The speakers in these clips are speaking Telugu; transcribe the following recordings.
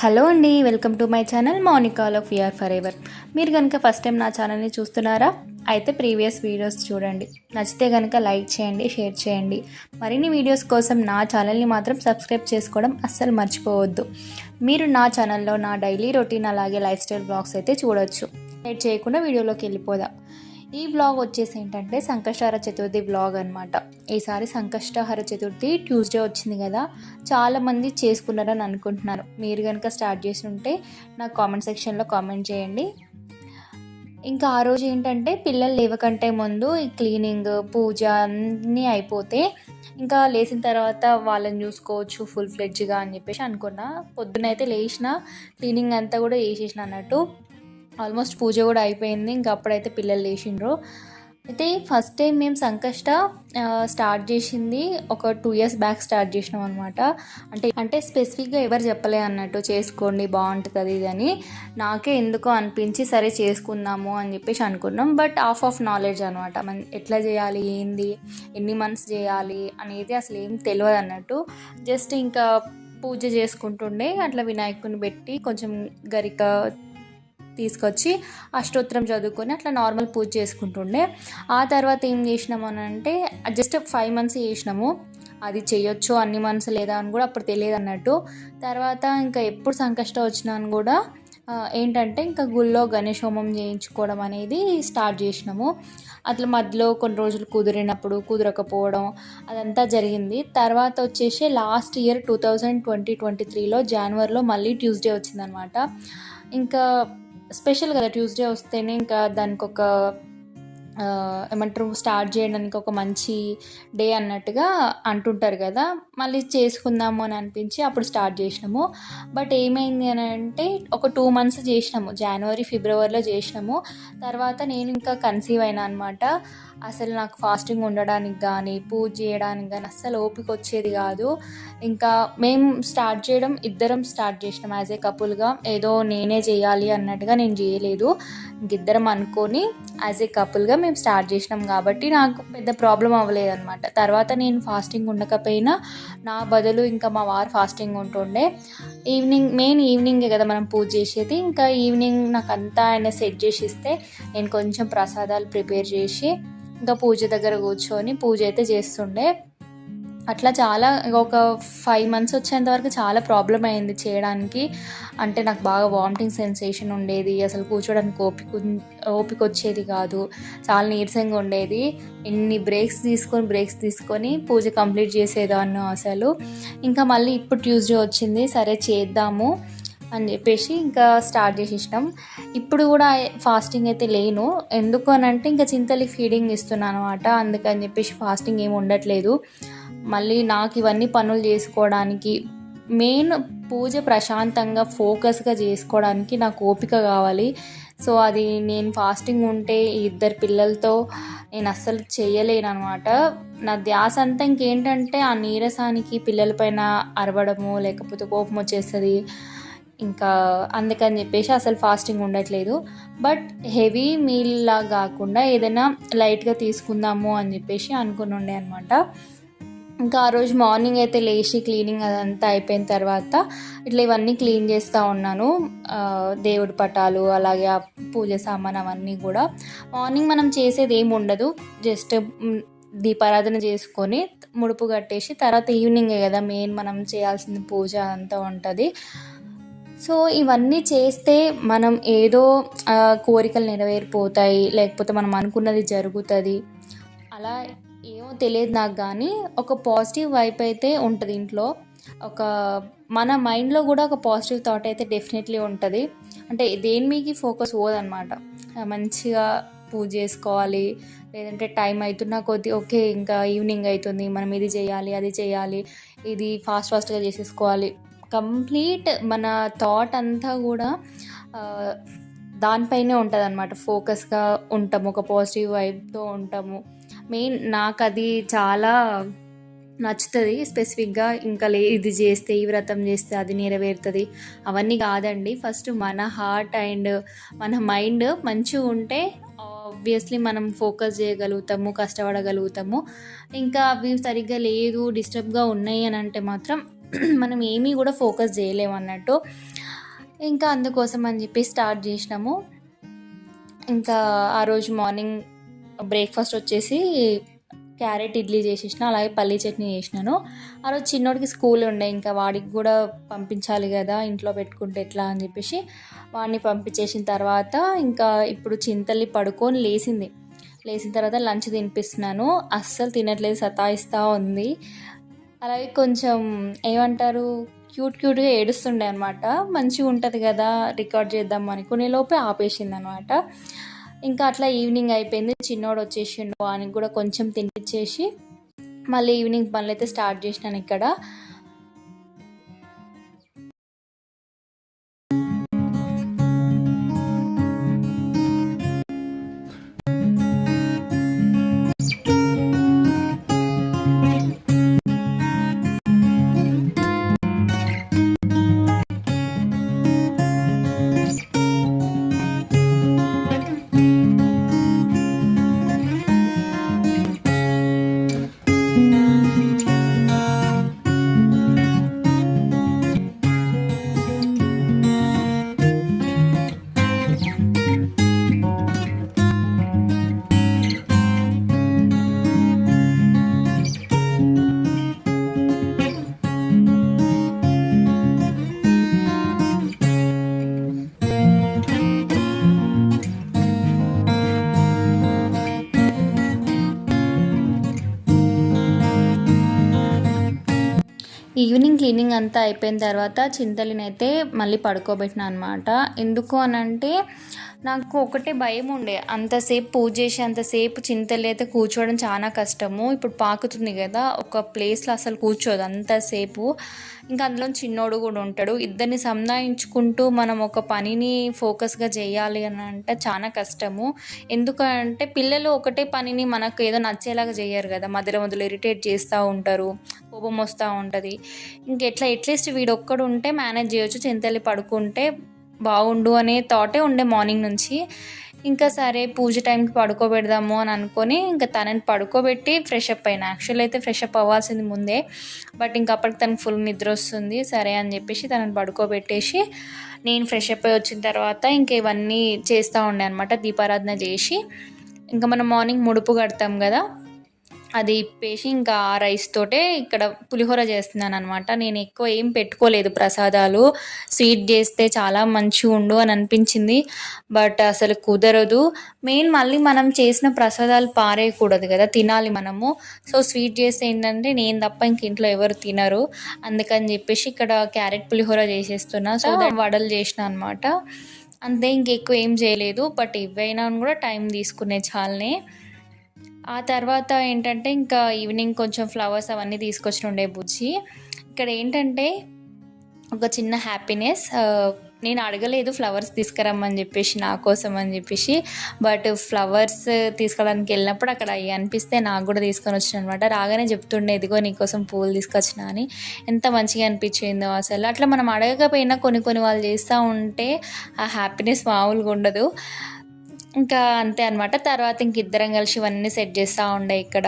హలో అండి, welcome to my channel Mounika of VR forever. మీరు కనుక ఫస్ట్ టైం నా ఛానల్ని చూస్తున్నారా అయితే ప్రీవియస్ వీడియోస్ చూడండి. నచ్చితే కనుక లైక్ చేయండి, షేర్ చేయండి. మరిన్ని వీడియోస్ కోసం నా ఛానల్ని మాత్రం సబ్స్క్రైబ్ చేసుకోవడం అస్సలు మర్చిపోవద్దు. మీరు నా ఛానల్లో నా డైలీ రొటీన్ అలాగే లైఫ్ స్టైల్ బ్లాగ్స్ అయితే చూడొచ్చు. లేట్ చేయకుండా వీడియోలోకి వెళ్ళిపోదాం. ఈ వ్లాగ్ వచ్చేసి ఏంటంటే సంకష్టహర చతుర్థి వ్లాగ్ అనమాట. ఈసారి సంకష్టహర చతుర్థి ట్యూస్డే వచ్చింది కదా, చాలామంది చేసుకున్నారని అనుకుంటున్నాను. మీరు కనుక స్టార్ట్ చేసి ఉంటే నాకు కామెంట్ సెక్షన్లో కామెంట్ చేయండి. ఇంకా ఆ రోజు ఏంటంటే పిల్లలు లేవకంటే ముందు ఈ క్లీనింగ్, పూజ అన్నీ అయిపోతే ఇంకా లేచిన తర్వాత వాళ్ళని చూసుకోవచ్చు ఫుల్ ఫ్లెడ్జ్గా అని చెప్పేసి అనుకున్నా. పొద్దునైతే లేచిన క్లీనింగ్ అంతా కూడా చేసేసిన అన్నట్టు. ఆల్మోస్ట్ పూజ కూడా అయిపోయింది. ఇంకా అప్పుడైతే పిల్లలు లేచిండ్రు. అయితే ఫస్ట్ టైం మేము సంకష్ట స్టార్ట్ చేసింది ఒక 2 years బ్యాక్ స్టార్ట్ చేసినాం అనమాట. అంటే స్పెసిఫిక్గా ఎవరు చెప్పలే అన్నట్టు చేసుకోండి బాగుంటుంది ఇది అని. నాకే ఎందుకో అనిపించి సరే చేసుకుందాము అని చెప్పేసి అనుకున్నాం. బట్ ఆఫ్ నాలెడ్జ్ అనమాట. ఎట్లా చేయాలి, ఏంది, ఎన్ని మంత్స్ చేయాలి అనేది అసలు ఏం తెలియదు అన్నట్టు. జస్ట్ ఇంకా పూజ చేసుకుంటుండే అట్లా వినాయకుని పెట్టి కొంచెం గరిక తీసుకొచ్చి అష్టోత్తరం చదువుకొని అట్లా నార్మల్ పూజ చేసుకుంటుండే. ఆ తర్వాత ఏం చేసినాము అని అంటే జస్ట్ 5 months చేసినాము. అది చేయొచ్చు అన్ని మంత్స్ లేదా అని కూడా అప్పుడు తెలియదు అన్నట్టు. తర్వాత ఇంకా ఎప్పుడు సంకష్టం వచ్చినా అని కూడా ఏంటంటే ఇంకా గుళ్ళో గణేష్ హోమం చేయించుకోవడం అనేది స్టార్ట్ చేసినాము. అట్లా మధ్యలో కొన్ని రోజులు కుదిరినప్పుడు కుదరకపోవడం అదంతా జరిగింది. తర్వాత వచ్చేసి లాస్ట్ ఇయర్ 2023లో జనవరిలో మళ్ళీ ట్యూస్డే వచ్చిందనమాట. ఇంకా స్పెషల్ కదా ట్యూస్డే వస్తేనే ఇంకా దానికి ఒక ఏమంటారు స్టార్ట్ చేయడానికి ఒక మంచి డే అన్నట్టుగా అంటుంటారు కదా. మళ్ళీ చేసుకుందాము అని అనిపించి అప్పుడు స్టార్ట్ చేసినాము. బట్ ఏమైంది అని అంటే ఒక 2 months చేసినాము, జనవరి ఫిబ్రవరిలో చేసినాము. తర్వాత నేను ఇంకా కన్సీవ్ అయినా అనమాట. అసలు నాకు ఫాస్టింగ్ ఉండడానికి కానీ పూజ చేయడానికి కానీ అస్సలు ఓపిక వచ్చేది కాదు. ఇంకా మేము స్టార్ట్ చేయడం ఇద్దరం స్టార్ట్ చేసినాం యాజ్ ఏ కపుల్గా. ఏదో నేనే చేయాలి అన్నట్టుగా నేను చేయలేదు. ఇంకిద్దరం అనుకొని యాజ్ ఏ కపుల్గా మేము స్టార్ట్ చేసినాం కాబట్టి నాకు పెద్ద ప్రాబ్లం అవ్వలేదు అనమాట. తర్వాత నేను ఫాస్టింగ్ ఉండకపోయినా నా బదులు ఇంకా మా వారు ఫాస్టింగ్ ఉంటుండే. ఈవినింగే కదా మనం పూజ చేసేది. ఇంకా ఈవినింగ్ నాకు అంతా ఆయన సెట్ చేసి ఇస్తే నేను కొంచెం ప్రసాదాలు ప్రిపేర్ చేసి ఇంకా పూజ దగ్గర కూర్చొని పూజ అయితే చేస్తుండే. అట్లా చాలా ఒక 5 months వచ్చేంత వరకు చాలా ప్రాబ్లం అయింది చేయడానికి. అంటే నాకు బాగా వామిటింగ్ సెన్సేషన్ ఉండేది, అసలు కూర్చోడానికి ఓపిక వచ్చేది కాదు, చాలా నీరసంగా ఉండేది. ఎన్ని బ్రేక్స్ తీసుకొని పూజ కంప్లీట్ చేసేదాన్ని అసలు. ఇంకా మళ్ళీ ఇప్పుడు ట్యూస్డే వచ్చింది, సరే చేద్దాము అని చెప్పేసి ఇంకా స్టార్ట్ చేసేసినాం. ఇప్పుడు కూడా ఫాస్టింగ్ అయితే లేను. ఎందుకు అని అంటే ఇంకా చింతలకి ఫీడింగ్ ఇస్తున్నాను అనమాట. అందుకని చెప్పేసి ఫాస్టింగ్ ఏమి ఉండట్లేదు. మళ్ళీ నాకు ఇవన్నీ పనులు చేసుకోవడానికి మెయిన్ పూజ ప్రశాంతంగా ఫోకస్గా చేసుకోవడానికి నాకు ఓపిక కావాలి. సో అది నేను ఫాస్టింగ్ ఉంటే ఈ 2 పిల్లలతో నేను అస్సలు చేయలేను అనమాట. నా ధ్యాస అంతా ఇంకేంటంటే ఆ నీరసానికి పిల్లలపైన అరవడము లేకపోతే కోపం వచ్చేస్తుంది. ఇంకా అందుకని చెప్పేసి అసలు ఫాస్టింగ్ ఉండట్లేదు. బట్ హెవీ మీల్లా కాకుండా ఏదైనా లైట్గా తీసుకుందాము అని చెప్పేసి అనుకుని ఉండే అనమాట. ఇంకా ఆ రోజు మార్నింగ్ అయితే లేచి క్లీనింగ్ అదంతా అయిపోయిన తర్వాత ఇట్లా ఇవన్నీ క్లీన్ చేస్తూ ఉన్నాను. దేవుడి పటాలు అలాగే ఆ పూజ సామాన్ అవన్నీ కూడా. మార్నింగ్ మనం చేసేది ఏమి ఉండదు, జస్ట్ దీపారాధన చేసుకొని ముడుపు కట్టేసి తర్వాత ఈవినింగే కదా మెయిన్ మనం చేయాల్సిన పూజ అంతా ఉంటుంది. సో ఇవన్నీ చేస్తే మనం ఏదో కోరికలు నెరవేరిపోతాయి, లేకపోతే మనం అనుకున్నది జరుగుతుంది, అలా ఏమో తెలియదు నాకు. కానీ ఒక పాజిటివ్ వైప్ అయితే ఉంటుంది ఇంట్లో. ఒక మన మైండ్లో కూడా ఒక పాజిటివ్ థాట్ అయితే డెఫినెట్లీ ఉంటుంది. అంటే దేని మీదకి ఫోకస్ పోదన్నమాట. మంచిగా పూజ చేసుకోవాలి, లేదంటే టైం అవుతున్నా కొద్ది ఓకే ఇంకా ఈవినింగ్ అవుతుంది, మనం ఇది చేయాలి అది చేయాలి, ఇది ఫాస్ట్గా చేసేసుకోవాలి. కంప్లీట్ మన థాట్ అంతా కూడా దానిపైనే ఉంటుంది అన్నమాట. ఫోకస్గా ఉంటాము, ఒక పాజిటివ్ వైబ్తో ఉంటాము. మెయిన్ నాకు అది చాలా నచ్చుతుంది స్పెసిఫిక్గా. ఇంకా ఇది చేస్తే ఈ వ్రతం చేస్తే అది నెరవేరుతుంది అవన్నీ కాదండి. ఫస్ట్ మన హార్ట్ అండ్ మన మైండ్ మంచిగా ఉంటే ఆబ్వియస్లీ మనం ఫోకస్ చేయగలుగుతాము, కష్టపడగలుగుతాము. ఇంకా అవి సరిగ్గా లేదు, డిస్టర్బ్గా ఉన్నాయి అని అంటే మాత్రం మనం ఏమీ కూడా ఫోకస్ చేయలేము అన్నట్టు. ఇంకా అందుకోసం అని చెప్పి స్టార్ట్ చేసినాము. ఇంకా ఆ రోజు మార్నింగ్ బ్రేక్ఫాస్ట్ వచ్చేసి క్యారెట్ ఇడ్లీ చేసేసిన, అలాగే పల్లీ చట్నీ చేసినాను. ఆ రోజు చిన్నోడికి స్కూల్ ఉండే, ఇంకా వాడికి కూడా పంపించాలి కదా, ఇంట్లో పెట్టుకుంటే ఎట్లా అని చెప్పేసి వాడిని పంపించేసిన తర్వాత ఇంకా ఇప్పుడు చింతల్లి పడుకొని లేచిన తర్వాత లంచ్ తినిపిస్తున్నాను. అస్సలు తినట్లేదు, సతాయిస్తూ ఉంది. అలాగే కొంచెం ఏమంటారు, క్యూట్గా ఏడుస్తుండే అనమాట. మంచిగా ఉంటుంది కదా రికార్డ్ చేద్దాం అనుకునే లోపే ఆపేసింది అనమాట. ఇంకా అట్లా ఈవినింగ్ అయిపోయింది. చిన్నోడు వచ్చేసిండు, వానికి కూడా కొంచెం తినిపించేసి మళ్ళీ ఈవినింగ్ పనులు అయితే స్టార్ట్ చేసినాను ఇక్కడ. ఈవినింగ్ క్లీనింగ్ అంతా అయిపోయిన తర్వాత చింతలినైతే మళ్ళీ పడుకోబెట్టిన అనమాట. ఎందుకు అని అంటే నాకు ఒకటే భయం ఉండే, అంతసేపు పూజ చేసి అంతసేపు చింతలి అయితే కూర్చోవడం చాలా కష్టము. ఇప్పుడు పాకుతుంది కదా, ఒక ప్లేస్లో అసలు కూర్చోదు అంతసేపు. ఇంకా అందులో చిన్నోడు కూడా ఉంటాడు. ఇద్దరిని సంధాయించుకుంటూ మనం ఒక పనిని ఫోకస్గా చేయాలి అని అంటే చాలా కష్టము. ఎందుకంటే పిల్లలు ఒకటే పనిని మనకు ఏదో నచ్చేలాగా చేయరు కదా, మధ్యలో ఇరిటేట్ చేస్తూ ఉంటారు, కోపం వస్తూ ఉంటుంది. ఇంకెట్లా అట్లీస్ట్ వీడొక్కడు ఉంటే మేనేజ్ చేయొచ్చు, చింతలి పడుకుంటే బాగుండు అనే థాటే ఉండే మార్నింగ్ నుంచి. ఇంకా సరే పూజ టైంకి పడుకోబెడదాము అని అనుకొని ఇంకా తనని పడుకోబెట్టి ఫ్రెష్ అప్ అయినా. యాక్చువల్ అయితే ఫ్రెష్ అప్ అవ్వాల్సింది ముందే, బట్ ఇంకా అప్పటికి తనకు ఫుల్ నిద్ర వస్తుంది. సరే అని చెప్పేసి తనని పడుకోబెట్టేసి నేను ఫ్రెష్ అప్ అయి వచ్చిన తర్వాత ఇంక ఇవన్నీ చేస్తూ ఉండే అనమాట. దీపారాధన చేసి ఇంకా మనం మార్నింగ్ ముడుపు కడతాం కదా, అది ఇప్పేసి ఇంకా ఆ రైస్ తోటే ఇక్కడ పులిహోర చేస్తున్నాను అనమాట. నేను ఎక్కువ ఏం పెట్టుకోలేదు ప్రసాదాలు. స్వీట్ చేస్తే చాలా మంచిగా ఉండు అని అనిపించింది, బట్ అసలు కుదరదు. మెయిన్ మళ్ళీ మనం చేసిన ప్రసాదాలు పారేయకూడదు కదా, తినాలి మనము. సో స్వీట్ చేస్తే ఏంటంటే నేను తప్ప ఇంక ఇంట్లో ఎవరు తినరు. అందుకని చెప్పేసి ఇక్కడ క్యారెట్ పులిహోర చేసేస్తున్నా. సో వడలు చేసిన అనమాట. అంతే, ఇంకెక్కువ ఏం చేయలేదు. బట్ ఇవైనా కూడా టైం తీసుకునే చాలానే. ఆ తర్వాత ఏంటంటే ఇంకా ఈవినింగ్ కొంచెం ఫ్లవర్స్ అవన్నీ తీసుకొచ్చి ఉండే బుజ్జి. ఇక్కడ ఏంటంటే ఒక చిన్న హ్యాపీనెస్, నేను అడగలేదు ఫ్లవర్స్ తీసుకురమ్మని చెప్పేసి నా కోసం అని చెప్పేసి, బట్ ఫ్లవర్స్ తీసుకోవడానికి వెళ్ళినప్పుడు అక్కడ అవి అనిపిస్తే నాకు కూడా తీసుకొని వచ్చిన అనమాట. రాగానే చెప్తుండే, ఇదిగో నీకోసం పూలు తీసుకొచ్చిన అని. ఎంత మంచిగా అనిపించిందో అసలు. అట్లా మనం అడగకపోయినా కొన్ని వాళ్ళు చేస్తూ ఉంటే ఆ హ్యాపీనెస్ మామూలుగా ఉండదు. ఇంకా అంతే అనమాట. తర్వాత ఇంక ఇద్దరం కలిసి ఇవన్నీ సెట్ చేస్తూ ఉండే ఇక్కడ.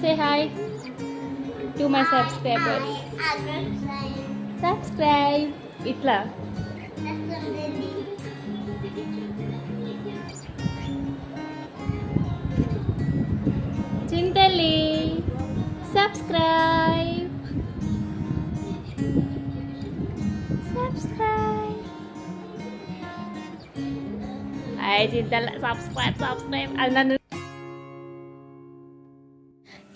Say hi to my subscribers. Subscribe. Itla. Chintali. Subscribe. Subscribe. Hi Chintali. Subscribe. And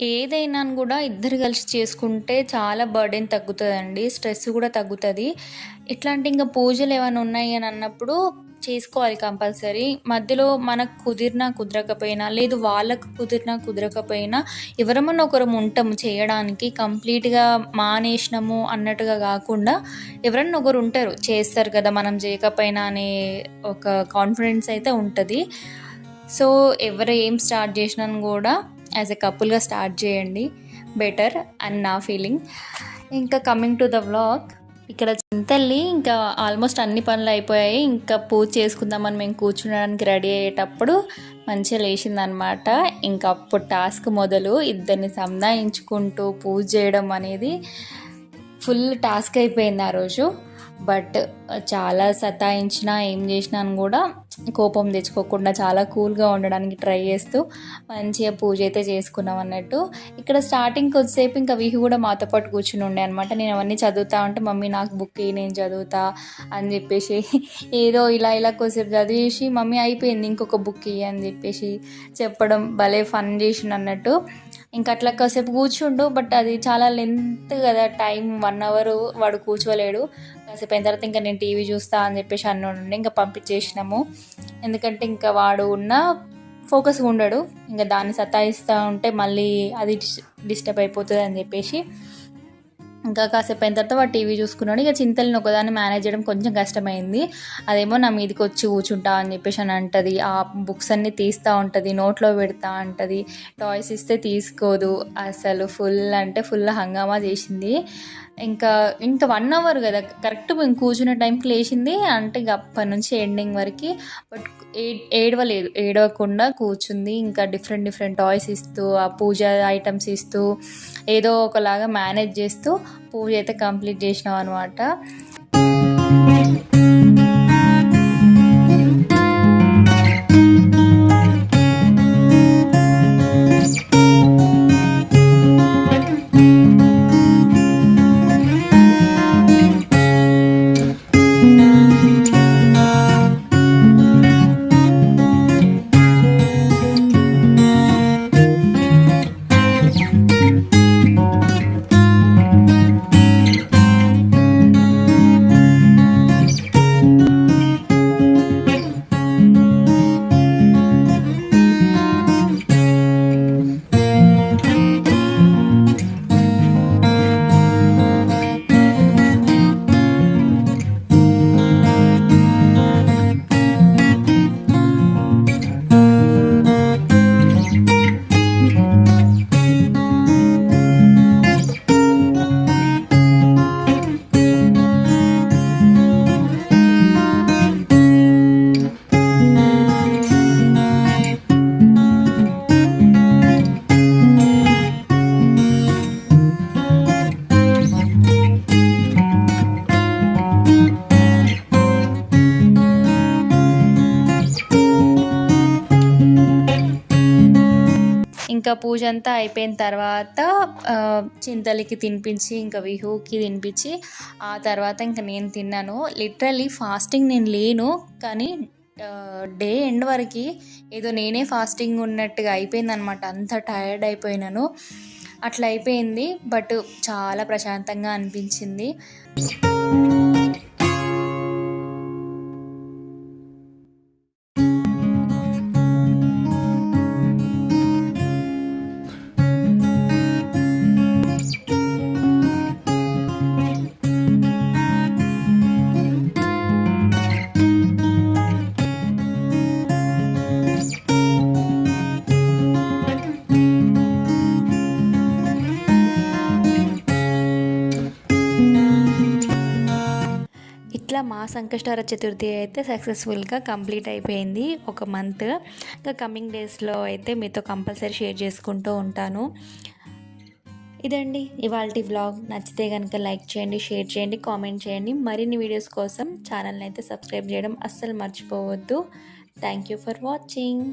ఏదైనా కూడా ఇద్దరు కలిసి చేసుకుంటే చాలా బర్డెన్ తగ్గుతుందండి, స్ట్రెస్ కూడా తగ్గుతుంది. ఇట్లాంటి ఇంకా పూజలు ఏమైనా ఉన్నాయి అని అన్నప్పుడు చేసుకోవాలి కంపల్సరీ. మధ్యలో మనకు కుదిరినా కుదరకపోయినా, లేదు వాళ్ళకు కుదిరినా కుదరకపోయినా ఎవరమన్నా ఒకరం ఉంటాము చేయడానికి. కంప్లీట్‌గా మానేసినాము అన్నట్టుగా కాకుండా ఎవరన్నా ఒకరు ఉంటారు, చేస్తారు కదా మనం చేయకపోయినా అనే ఒక కాన్ఫిడెన్స్ అయితే ఉంటది. సో, ఎవరు ఏం స్టార్ట్ చేసినా కూడా యాజ్ ఎ కపుల్‌గా స్టార్ట్ చేయండి, బెటర్ అని నా ఫీలింగ్. ఇంకా కమింగ్ టు ద వ్లాగ్, ఇక్కడ చింతల్లి ఇంకా ఆల్మోస్ట్ అన్ని పనులు అయిపోయాయి. ఇంకా పూజ చేసుకుందామని మేము కూర్చునడానికి రెడీ అయ్యేటప్పుడు మంచిగా లేచిందనమాట. ఇంకా అప్పుడు టాస్క్ మొదలు. ఇద్దరిని సంధాయించుకుంటూ పూజ చేయడం అనేది ఫుల్ టాస్క్ అయిపోయింది ఆ రోజు. బట్ చాలా సతాయించినా ఏం చేసినాను కూడా కోపం తెచ్చుకోకుండా చాలా కూల్గా ఉండడానికి ట్రై చేస్తూ మంచిగా పూజ అయితే చేసుకున్నాం అన్నట్టు. ఇక్కడ స్టార్టింగ్ కొద్దిసేపు ఇంకా విహి కూడా మాతో పాటు కూర్చుని ఉండే అనమాట. నేను అవన్నీ చదువుతా ఉంటే మమ్మీ నాకు బుక్ ఇయ్యి నేను చదువుతా అని చెప్పేసి ఏదో ఇలా కొద్దిసేపు చదివేసి మమ్మీ అయిపోయింది ఇంకొక బుక్ ఇయ్యి అని చెప్పేసి చెప్పడం భలే ఫన్ చేసిన అన్నట్టు. ఇంకా అట్లా కాసేపు కూర్చుండు. బట్ అది చాలా లెంత్ కదా, టైం 1 అవర్ వాడు కూర్చోలేడు. కాసేపు అయిన తర్వాత ఇంకా నేను టీవీ చూస్తా అని చెప్పేసి అన్నుండి ఇంకా పంపించేసినాము. ఎందుకంటే ఇంకా వాడు ఉన్న ఫోకస్గా ఉండడు. ఇంకా దాన్ని సతాయిస్తూ ఉంటే మళ్ళీ అది డిస్టర్బ్ అయిపోతుంది అని చెప్పేసి ఇంకా కాసేపు అయిన తర్వాత వాడు టీవీ చూసుకున్నాడు. ఇక చింతల్ని ఒకదాన్ని మేనేజ్ చేయడం కొంచెం కష్టమైంది. అదేమో నా మీదకి వచ్చి కూర్చుంటా అని చెప్పేసి అని అంటుంది. ఆ బుక్స్ అన్నీ తీస్తూ ఉంటుంది, నోట్లో పెడతా ఉంటుంది. టాయ్స్ ఇస్తే తీసుకోదు అసలు. ఫుల్ అంటే ఫుల్ హంగామా చేసింది. ఇంకా 1 అవర్ కదా, కరెక్ట్ మేము కూర్చునే టైంకి లేచింది అంటే ఇక అప్పటి నుంచి ఎండింగ్ వరకు. బట్ ఏడవకుండా కూర్చుంది. ఇంకా డిఫరెంట్ టాయ్స్ ఇస్తూ, ఆ పూజ ఐటమ్స్ ఇస్తూ, ఏదో ఒకలాగా మేనేజ్ చేస్తూ పూజ అయితే కంప్లీట్ చేసినాం అనమాట. ఇంకా పూజ అంతా అయిపోయిన తర్వాత చింతలికి తినిపించి ఇంకా విహుకి తినిపించి ఆ తర్వాత ఇంకా నేను తిన్నాను. లిటరల్లీ ఫాస్టింగ్ నేను లేను, కానీ డే ఎండ్ వరకు ఏదో నేనే ఫాస్టింగ్ ఉన్నట్టుగా అయిపోయింది అనమాట. అంత టైర్డ్ అయిపోయినాను, అట్లా అయిపోయింది. బట్ చాలా ప్రశాంతంగా అనిపించింది. ఇట్లా మా సంకష్టహర చతుర్థి అయితే సక్సెస్ఫుల్గా కంప్లీట్ అయిపోయింది, ఒక మంత్. ఇంకా కమింగ్ డేస్లో అయితే మీతో కంపల్సరీ షేర్ చేసుకుంటూ ఉంటాను. ఇదండి ఇవాల్టి వ్లాగ్. నచ్చితే కనుక లైక్ చేయండి, షేర్ చేయండి, కామెంట్ చేయండి. మరిన్ని వీడియోస్ కోసం ఛానల్ని అయితే సబ్స్క్రైబ్ చేయడం అస్సలు మర్చిపోవద్దు. Thank you for watching.